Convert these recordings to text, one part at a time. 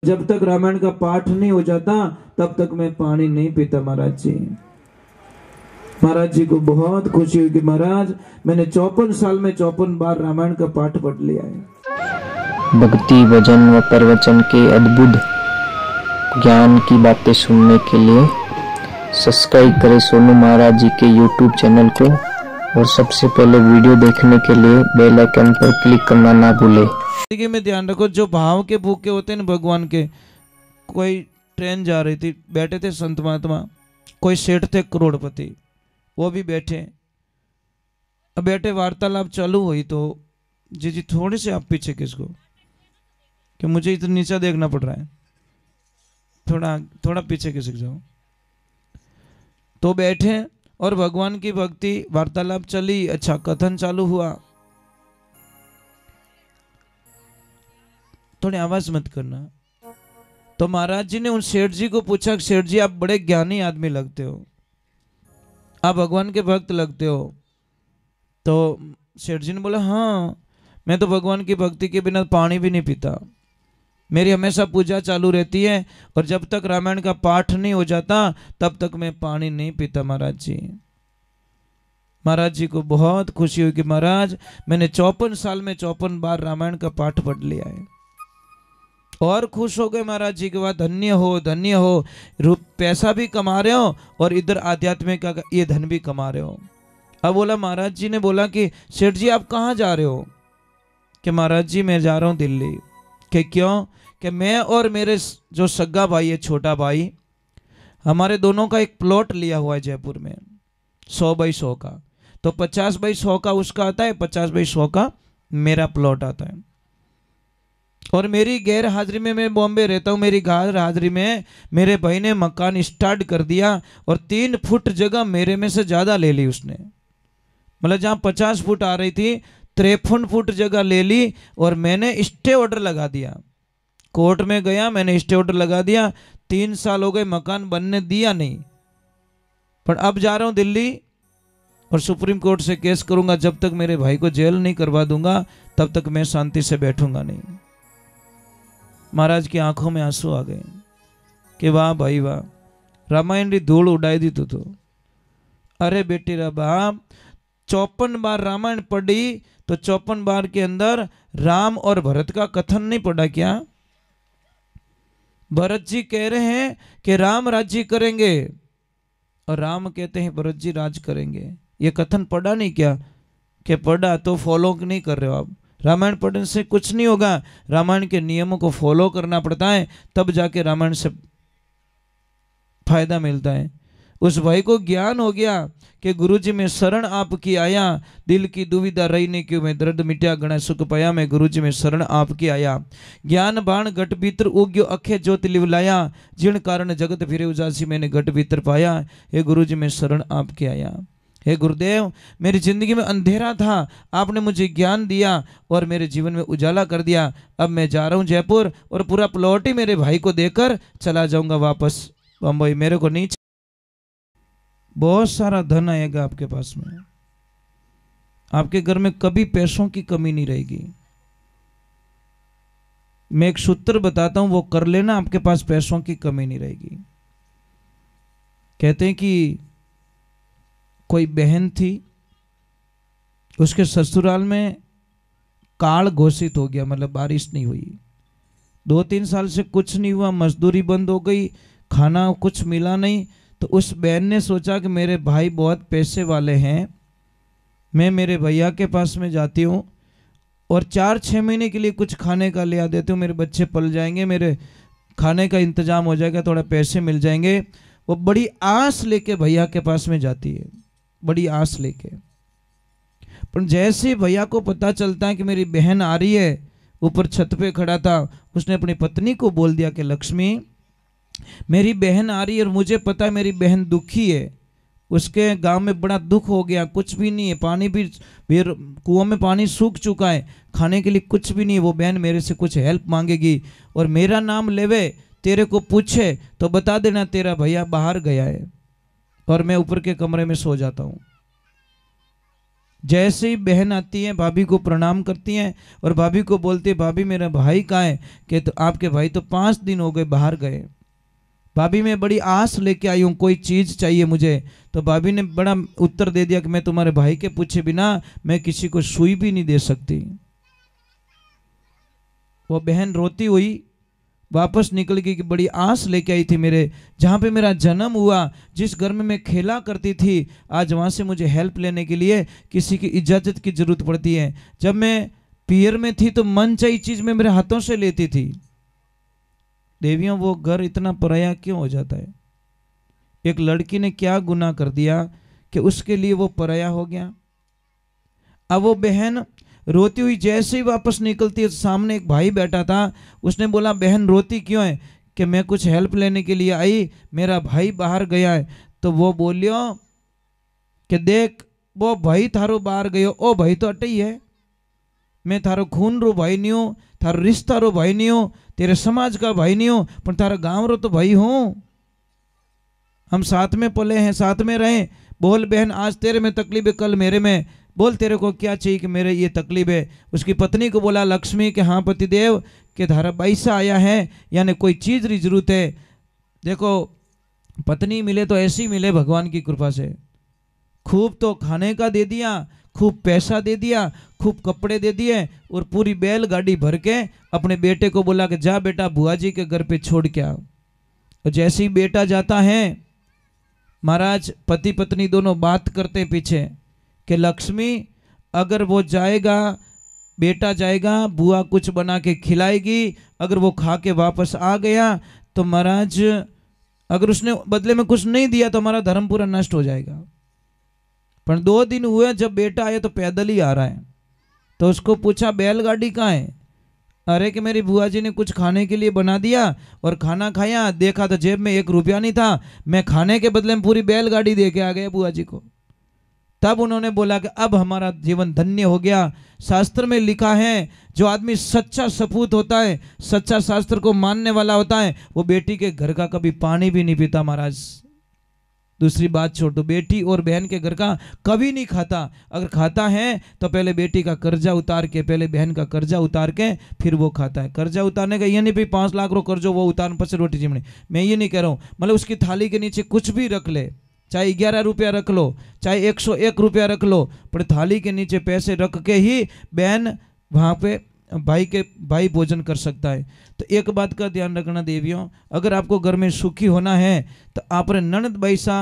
जब तक रामायण का पाठ नहीं हो जाता तब तक मैं पानी नहीं पीता महाराज जी। महाराज जी को बहुत खुशी हुई कि महाराज मैंने 54 साल में 54 बार रामायण का पाठ पढ़ लिया है। भक्ति भजन व प्रवचन के अद्भुत ज्ञान की बातें सुनने के लिए सब्सक्राइब करें सोनू महाराज जी के YouTube चैनल को और सबसे पहले वीडियो देखने के लिए बेल आइकन पर क्लिक करना ना भूलें। जिंदगी में ध्यान रखो, जो भाव के भूखे होते हैं भगवान के। कोई ट्रेन जा रही थी, बैठे थे संत महात्मा, कोई सेठ थे करोड़पति, वो भी बैठे। अब बैठे वार्तालाप चालू हुई तो जी थोड़े से आप पीछे किसको, कि मुझे इतना नीचा देखना पड़ रहा है, थोड़ा पीछे खिसक जाओ। तो बैठे और भगवान की भक्ति वार्तालाप चली, अच्छा कथन चालू हुआ। थोड़ी आवाज मत करना। तो महाराज जी ने उन सेठ जी को पूछा, सेठ जी आप बड़े ज्ञानी आदमी लगते हो, आप भगवान के भक्त लगते हो। तो सेठ जी ने बोला हाँ, मैं तो भगवान की भक्ति के बिना पानी भी नहीं पीता, मेरी हमेशा पूजा चालू रहती है और जब तक रामायण का पाठ नहीं हो जाता तब तक मैं पानी नहीं पीता महाराज जी। महाराज जी को बहुत खुशी हुई कि महाराज मैंने 54 साल में 54 बार रामायण का पाठ पढ़ लिया है। और खुश हो गए महाराज जी के बाद, धन्य हो, रूप पैसा भी कमा रहे हो और इधर आध्यात्मिक का ये धन भी कमा रहे हो। अब बोला, महाराज जी ने बोला कि सेठ जी आप कहाँ जा रहे हो? कि महाराज जी मैं जा रहा हूँ दिल्ली। कि क्यों? कि मैं और मेरे जो सगा भाई है, छोटा भाई, हमारे दोनों का एक प्लॉट लिया हुआ है जयपुर में 100 बाई 100 का। तो 50 बाई 100 का उसका आता है, 50 बाई 100 का मेरा प्लॉट आता है। और मेरी गैर हाजिरी में, मैं बॉम्बे रहता हूँ, मेरी गैर हाजिरी में मेरे भाई ने मकान स्टार्ट कर दिया और 3 फुट जगह मेरे में से ज़्यादा ले ली उसने। मतलब जहाँ 50 फुट आ रही थी 53 फुट जगह ले ली और मैंने स्टे ऑर्डर लगा दिया। कोर्ट में गया, मैंने स्टे ऑर्डर लगा दिया। 3 साल हो गए, मकान बनने दिया नहीं। पर अब जा रहा हूँ दिल्ली और सुप्रीम कोर्ट से केस करूंगा। जब तक मेरे भाई को जेल नहीं करवा दूंगा तब तक मैं शांति से बैठूंगा नहीं। महाराज की आंखों में आंसू आ गए कि वाह भाई वाह, रामायण की धूल उड़ाई दी तो। अरे बेटी रा बाप, 54 बार रामायण पढ़ी तो 54 बार के अंदर राम और भरत का कथन नहीं पढ़ा क्या? भरत जी कह रहे हैं कि राम राज्य करेंगे और राम कहते हैं भरत जी राज करेंगे। ये कथन पढ़ा नहीं क्या? कि पढ़ा तो फॉलो नहीं कर रहे हो आप। रामायण पढ़ने से कुछ नहीं होगा, रामायण के नियमों को फॉलो करना पड़ता है, तब जाके रामायण से फायदा मिलता है। उस भाई को ज्ञान हो गया कि गुरुजी में शरण आपकी आया, दिल की दुविधा रही नहीं क्यों, मैं दर्द मिट्या गणा सुख पाया, मैं गुरुजी में शरण आपकी आया। ज्ञान बाण घट भीतर उग्यो अखे ज्योति लिवलाया, जिन कारण जगत फिरे उजासी मैंने घट भीतर पाया, हे गुरुजी में शरण आपके आया। हे गुरुदेव, मेरी जिंदगी में अंधेरा था, आपने मुझे ज्ञान दिया और मेरे जीवन में उजाला कर दिया। अब मैं जा रहा हूँ जयपुर और पूरा प्लॉट ही मेरे भाई को देकर चला जाऊंगा वापस बम्बई। मेरे को नहीं, बहुत सारा धन आएगा आपके पास में, आपके घर में कभी पैसों की कमी नहीं रहेगी। मैं एक सूत्र बताता हूं, वो कर लेना, आपके पास पैसों की कमी नहीं रहेगी। कहते हैं कि कोई बहन थी, उसके ससुराल में काल घोषित हो गया, मतलब बारिश नहीं हुई, 2-3 साल से कुछ नहीं हुआ, मजदूरी बंद हो गई, खाना कुछ मिला नहीं। तो उस बहन ने सोचा कि मेरे भाई बहुत पैसे वाले हैं, मैं मेरे भैया के पास में जाती हूँ और 4-6 महीने के लिए कुछ खाने का ले आ देती हूँ, मेरे बच्चे पल जाएंगे, मेरे खाने का इंतजाम हो जाएगा, थोड़ा पैसे मिल जाएंगे। वो बड़ी आस लेके भैया के पास में जाती है, बड़ी आस लेके। पर जैसे भैया को पता चलता है कि मेरी बहन आ रही है, ऊपर छत पे खड़ा था, उसने अपनी पत्नी को बोल दिया कि लक्ष्मी, मेरी बहन आ रही है और मुझे पता है मेरी बहन दुखी है, उसके गांव में बड़ा दुख हो गया, कुछ भी नहीं है, पानी भी कुआं में पानी सूख चुका है, खाने के लिए कुछ भी नहीं है। वो बहन मेरे से कुछ हेल्प मांगेगी और मेरा नाम लेवे, तेरे को पूछे तो बता देना तेरा भैया बाहर गया है और मैं ऊपर के कमरे में सो जाता हूँ। जैसे ही बहन आती है भाभी को प्रणाम करती हैं और भाभी को बोलती है भाभी मेरा भाई कहाँ है? कि तो आपके भाई तो 5 दिन हो गए बाहर गए। भाभी मैं बड़ी आस लेके आई हूँ, कोई चीज़ चाहिए मुझे। तो भाभी ने बड़ा उत्तर दे दिया कि मैं तुम्हारे भाई के पूछे बिना मैं किसी को सुई भी नहीं दे सकती। वो बहन रोती हुई वापस निकल गई कि बड़ी आस लेके आई थी मेरे, जहाँ पे मेरा जन्म हुआ, जिस घर में मैं खेला करती थी, आज वहाँ से मुझे हेल्प लेने के लिए किसी की इजाज़त की ज़रूरत पड़ती है। जब मैं पियर में थी तो मन चाहिए चीज़ मैं मेरे हाथों से लेती थी। देवियों वो घर इतना पराया क्यों हो जाता है? एक लड़की ने क्या गुनाह कर दिया कि उसके लिए वो पराया हो गया? अब वो बहन रोती हुई जैसे ही वापस निकलती है, सामने एक भाई बैठा था। उसने बोला बहन रोती क्यों है? कि मैं कुछ हेल्प लेने के लिए आई, मेरा भाई बाहर गया है। तो वो बोलियो कि देख वो भाई थारो बाहर गयो, ओ भाई तो अटे ही है, मैं थारो खून रो भाई नहीं हूँ, थारो रिश्ता रो भाई नहीं हूँ, तेरे समाज का भाई नहीं हूँ, पर तारा गांव रो तो भाई हूँ। हम साथ में पले हैं, साथ में रहे। बोल बहन आज तेरे में तकलीफ है, कल मेरे में, बोल तेरे को क्या चाहिए कि मेरे ये तकलीफ है। उसकी पत्नी को बोला लक्ष्मी कि हाँ पतिदेव के धारा पैसा आया है, यानी कोई चीज़ की जरूरत है। देखो पत्नी मिले तो ऐसी मिले भगवान की कृपा से। खूब तो खाने का दे दिया, खूब पैसा दे दिया, खूब कपड़े दे दिए और पूरी बैलगाड़ी भर के अपने बेटे को बोला कि जा बेटा बुआ जी के घर पे छोड़ के आओ। और जैसे ही बेटा जाता है, महाराज पति पत्नी दोनों बात करते पीछे कि लक्ष्मी अगर वो जाएगा, बेटा जाएगा, बुआ कुछ बना के खिलाएगी, अगर वो खा के वापस आ गया तो महाराज अगर उसने बदले में कुछ नहीं दिया तो हमारा धर्म पूरा नष्ट हो जाएगा। पर 2 दिन हुए, जब बेटा आया तो पैदल ही आ रहा है। तो उसको पूछा बैलगाड़ी कहाँ है? अरे कि मेरी बुआ जी ने कुछ खाने के लिए बना दिया और खाना खाया, देखा तो जेब में 1 रुपया नहीं था, मैं खाने के बदले में पूरी बैलगाड़ी दे के आ गया बुआ जी को। तब उन्होंने बोला कि अब हमारा जीवन धन्य हो गया। शास्त्र में लिखा है जो आदमी सच्चा सपूत होता है, सच्चा शास्त्र को मानने वाला होता है, वो बेटी के घर का कभी पानी भी नहीं पीता महाराज। दूसरी बात छोड़ो, बेटी और बहन के घर का कभी नहीं खाता। अगर खाता है तो पहले बेटी का कर्जा उतार के, पहले बहन का कर्जा उतार के फिर वो खाता है। कर्जा उतारने का ये नहीं भाई 5 लाख रो कर्जो वो उतारने पर से रोटी जिमने, मैं ये नहीं कह रहा हूँ। मतलब उसकी थाली के नीचे कुछ भी रख ले, चाहे 11 रुपया रख लो, चाहे 101 रुपया रख लो, पर थाली के नीचे पैसे रख के ही बहन वहाँ पे भाई भोजन कर सकता है। तो एक बात का ध्यान रखना देवियों, अगर आपको घर में सुखी होना है तो आप ननद बैसा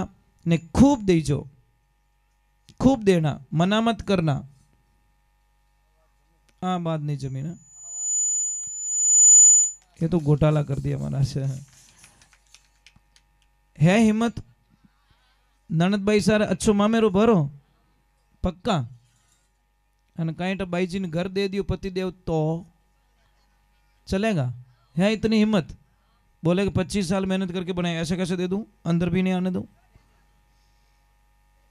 ने खूब दीजो, खूब देना, मना मत करना। हाँ बात नहीं जमी ना, ये तो घोटाला कर दिया महाराज से। है हिम्मत ननद भाई सर अच्छो मामेरो भरो पक्का, अन कहीं तो भाई जी ने घर दे दियो पति देव तो चलेगा? है इतनी हिम्मत? बोले कि 25 साल मेहनत करके बनाए, ऐसे कैसे दे दूं, अंदर भी नहीं आने दूं?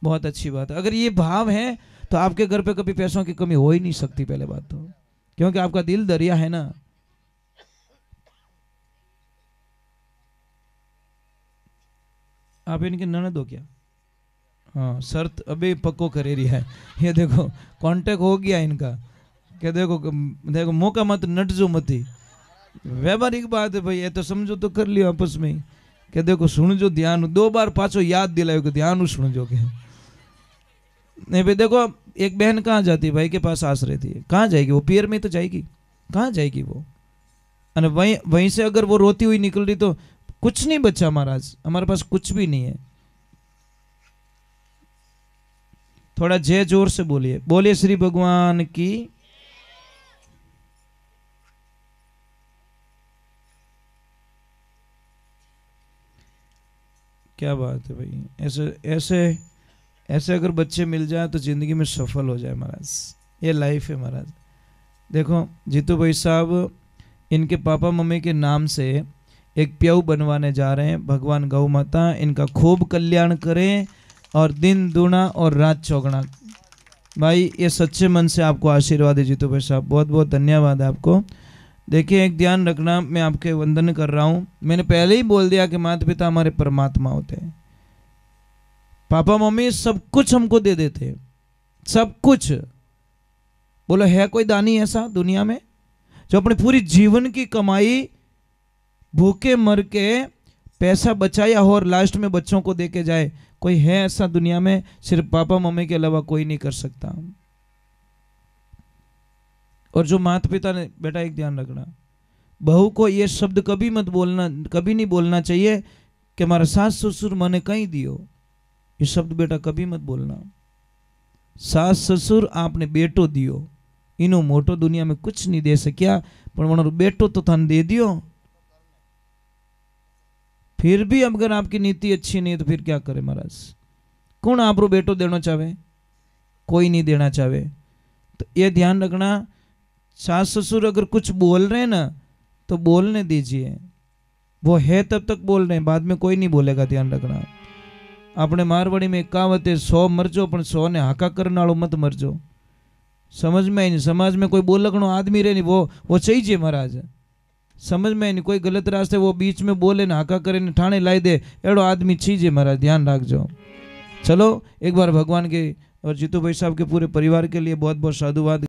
बहुत अच्छी बात है। अगर ये भाव है तो आपके घर पे कभी पैसों की कमी हो ही नहीं सकती, पहले बात तो, क्योंकि आपका दिल दरिया है ना। आप इनकी ननद हो क्या? हाँ शर्त अभी पक्को करे रही है। ये देखो कांटेक्ट हो गया इनका, क्या देखो मौका मत नटजो मती, व्यवहारिक बात है भाई, ये तो समझो तो कर लियो आपस में। क्या देखो सुन जो ध्यान 2 बार पाछो याद दिलायो कि ध्यान सुन जो के नहीं भाई। देखो एक बहन कहाँ जाती है? भाई के पास आस रहती है, कहाँ जाएगी वो? पियर में तो जाएगी, कहाँ जाएगी वो? अरे वहीं से अगर वो रोती हुई निकल रही तो कुछ नहीं बचा महाराज, हमारे पास कुछ भी नहीं है। थोड़ा जय जोर से बोलिए, बोलिए श्री भगवान की। क्या बात है भाई, ऐसे ऐसे ऐसे अगर बच्चे मिल जाए तो जिंदगी में सफल हो जाए महाराज, ये लाइफ है महाराज। देखो जीतू भाई साहब इनके पापा मम्मी के नाम से एक प्याऊ बनवाने जा रहे हैं। भगवान गौ माता इनका खूब कल्याण करें और दिन दूना और रात चौगुना। भाई ये सच्चे मन से आपको आशीर्वाद है जीतू भाई साहब, बहुत बहुत धन्यवाद आपको। देखिए एक ध्यान रखना, मैं आपके वंदन कर रहा हूँ। मैंने पहले ही बोल दिया कि माता पिता हमारे परमात्मा होते हैं। पापा मम्मी सब कुछ हमको दे देते हैं, सब कुछ। बोलो है कोई दानी ऐसा दुनिया में जो अपनी पूरी जीवन की कमाई भूखे मर के पैसा बचाया हो और लास्ट में बच्चों को देके जाए? कोई है ऐसा दुनिया में? सिर्फ पापा मम्मी के अलावा कोई नहीं कर सकता। और जो माता पिता ने, बेटा एक ध्यान रखना, बहू को ये शब्द कभी मत बोलना, कभी नहीं बोलना चाहिए कि हमारा सास ससुर मने कहीं दियो। ये शब्द बेटा कभी मत बोलना। सास ससुर आपने बेटो दियो, इनो मोटो दुनिया में कुछ नहीं दे सक्या, पर वनो बेटो तो थाने दे दियो। फिर भी अगर आपकी नीति अच्छी नहीं है तो फिर क्या करे महाराज? कौन आप रो बेटो देना चाहे? कोई नहीं देना चाहे। तो ये ध्यान रखना, सास ससुर अगर कुछ बोल रहे हैं ना तो बोलने दीजिए, वो है तब तक बोल रहे हैं, बाद में कोई नहीं बोलेगा। ध्यान रखना। अपने मारवाड़ी में कहावत है, 100 मरजो पण 100 ने हाका करने वालों मत मरजो। समझ में आई नहीं? समाज में कोई बोलकनो आदमी रहे नहीं, वो चाहिए महाराज। समझ में आई नहीं? कोई गलत रास्ते वो बीच में बोले ना हाका करे ने ठाणे लाई दे, एड़ो आदमी चाहिए महाराज। ध्यान रखजो। चलो एक बार भगवान के और जीतू भाई साहब के पूरे परिवार के लिए बहुत बहुत साधुवाद।